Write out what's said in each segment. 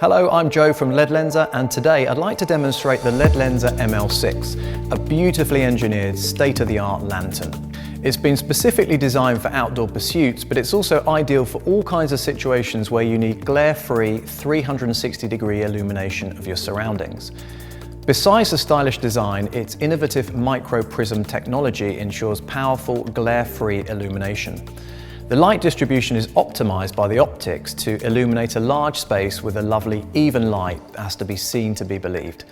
Hello, I'm Joe from LedLenser, and today I'd like to demonstrate the LED Lenser ML6, a beautifully engineered, state-of-the-art lantern. It's been specifically designed for outdoor pursuits, but it's also ideal for all kinds of situations where you need glare-free 360-degree illumination of your surroundings. Besides the stylish design, its innovative micro-prism technology ensures powerful, glare-free illumination. The light distribution is optimized by the optics to illuminate a large space with a lovely, even light that has to be seen to be believed.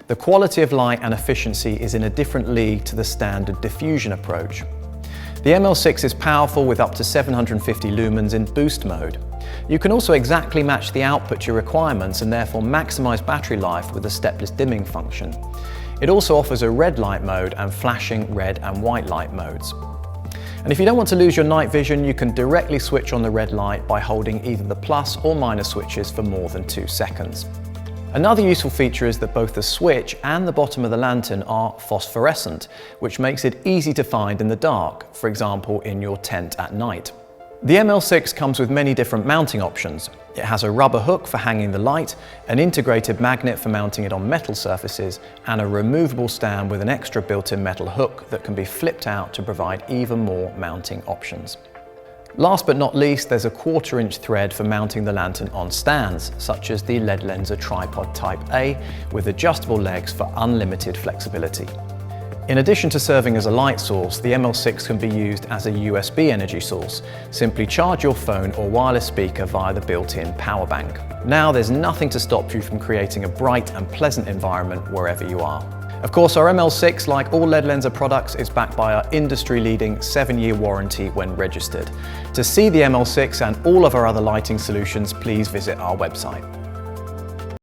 The quality of light and efficiency is in a different league to the standard diffusion approach. The ML6 is powerful with up to 750 lumens in boost mode. You can also exactly match the output to your requirements and therefore maximize battery life with the stepless dimming function. It also offers a red light mode and flashing red and white light modes. And if you don't want to lose your night vision, you can directly switch on the red light by holding either the plus or minus switches for more than 2 seconds. Another useful feature is that both the switch and the bottom of the lantern are phosphorescent, which makes it easy to find in the dark, for example in your tent at night. The ML6 comes with many different mounting options. It has a rubber hook for hanging the light, an integrated magnet for mounting it on metal surfaces, and a removable stand with an extra built-in metal hook that can be flipped out to provide even more mounting options. Last but not least, there's a 1/4-inch thread for mounting the lantern on stands, such as the LedLenser Tripod Type A, with adjustable legs for unlimited flexibility. In addition to serving as a light source, the ML6 can be used as a USB energy source. Simply charge your phone or wireless speaker via the built-in power bank. Now there's nothing to stop you from creating a bright and pleasant environment wherever you are. Of course, our ML6, like all LedLenser products, is backed by our industry-leading 7-year warranty when registered. To see the ML6 and all of our other lighting solutions, please visit our website.